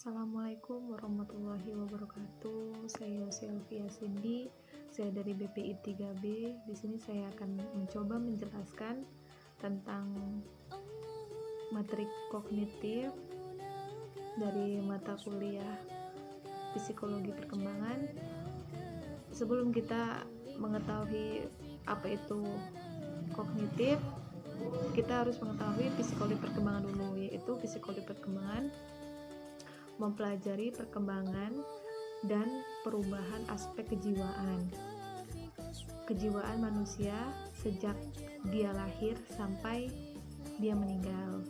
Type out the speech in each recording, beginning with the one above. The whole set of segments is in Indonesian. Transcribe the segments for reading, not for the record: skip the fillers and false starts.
Assalamualaikum warahmatullahi wabarakatuh. Saya Sylvia Cindy. Saya dari BPI 3B. Di sini saya akan mencoba menjelaskan tentang materi kognitif dari mata kuliah Psikologi Perkembangan. Sebelum kita mengetahui apa itu kognitif, kita harus mengetahui psikologi perkembangan dulu, yaitu psikologi perkembangan mempelajari perkembangan dan perubahan aspek kejiwaan manusia sejak dia lahir sampai dia meninggal.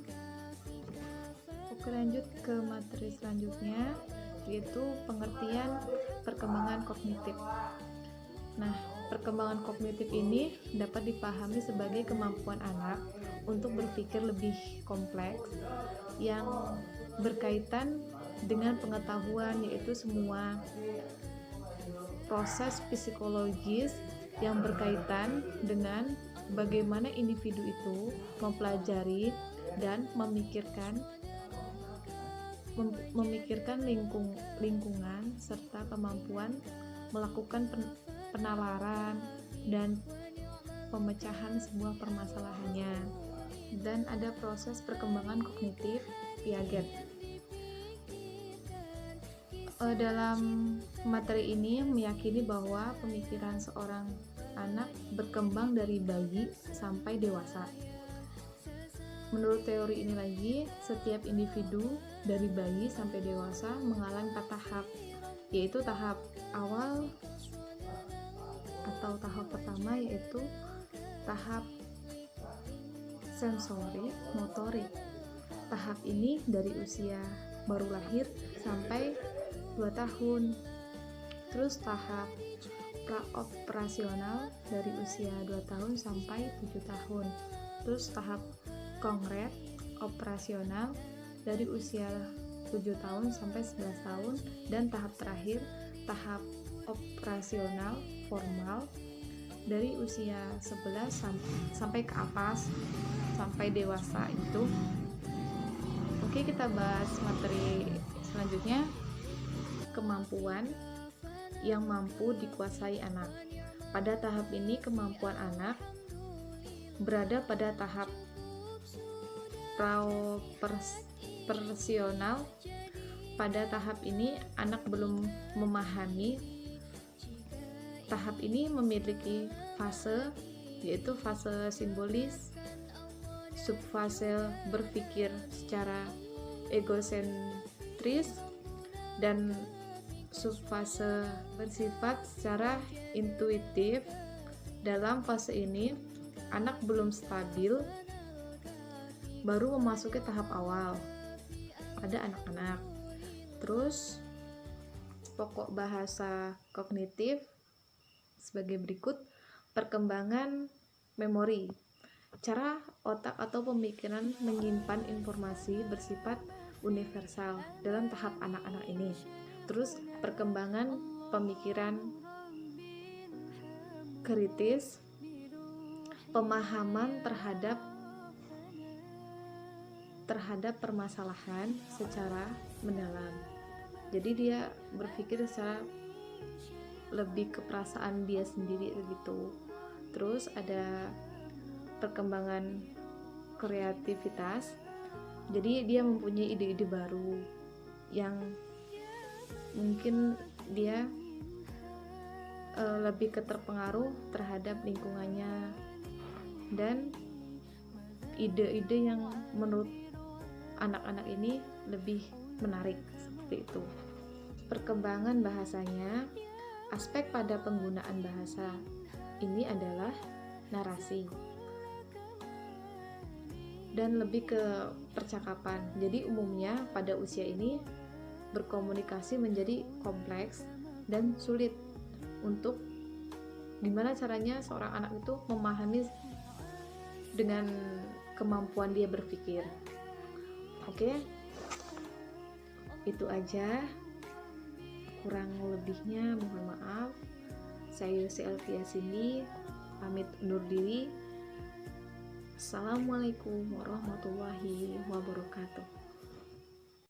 Oke, lanjut ke materi selanjutnya, yaitu pengertian perkembangan kognitif. Nah, perkembangan kognitif ini dapat dipahami sebagai kemampuan anak untuk berpikir lebih kompleks yang berkaitan dengan pengetahuan, yaitu semua proses psikologis yang berkaitan dengan bagaimana individu itu mempelajari dan memikirkan lingkungan serta kemampuan melakukan penalaran dan pemecahan sebuah permasalahannya. Dan ada proses perkembangan kognitif Piaget. Dalam materi ini meyakini bahwa pemikiran seorang anak berkembang dari bayi sampai dewasa. Menurut teori ini lagi, setiap individu dari bayi sampai dewasa mengalami 4 tahap, yaitu tahap awal atau tahap pertama, yaitu tahap sensorik motorik. Tahap ini dari usia baru lahir sampai 2 tahun. Terus tahap praoperasional dari usia 2 tahun sampai 7 tahun. Terus tahap konkret operasional dari usia 7 tahun sampai 11 tahun. Dan tahap terakhir, tahap operasional formal dari usia 11 sampai ke atas, sampai dewasa itu. Oke, kita bahas materi selanjutnya, kemampuan yang mampu dikuasai anak. Pada tahap ini kemampuan anak berada pada tahap praoperasional. Pada tahap ini anak belum memahami. Tahap ini memiliki fase, yaitu fase simbolis, subfase berpikir secara egosentris, dan subfase bersifat secara intuitif. Dalam fase ini anak belum stabil, baru memasuki tahap awal pada anak-anak. Terus pokok bahasa kognitif sebagai berikut: perkembangan memori, cara otak atau pemikiran menyimpan informasi bersifat universal dalam tahap anak-anak ini. Terus perkembangan pemikiran kritis, pemahaman terhadap permasalahan secara mendalam. Jadi dia berpikir secara lebih ke perasaan dia sendiri gitu. Terus ada perkembangan kreativitas. Jadi dia mempunyai ide-ide baru yang mungkin dia lebih terpengaruh terhadap lingkungannya dan ide-ide yang menurut anak-anak ini lebih menarik, seperti itu. Perkembangan bahasanya, aspek pada penggunaan bahasa ini adalah narasi dan lebih ke percakapan. Jadi umumnya pada usia ini berkomunikasi menjadi kompleks dan sulit untuk gimana caranya seorang anak itu memahami dengan kemampuan dia berpikir. Oke, itu aja, kurang lebihnya mohon maaf. Saya Sylvia Cindy pamit undur diri. Assalamualaikum warahmatullahi wabarakatuh.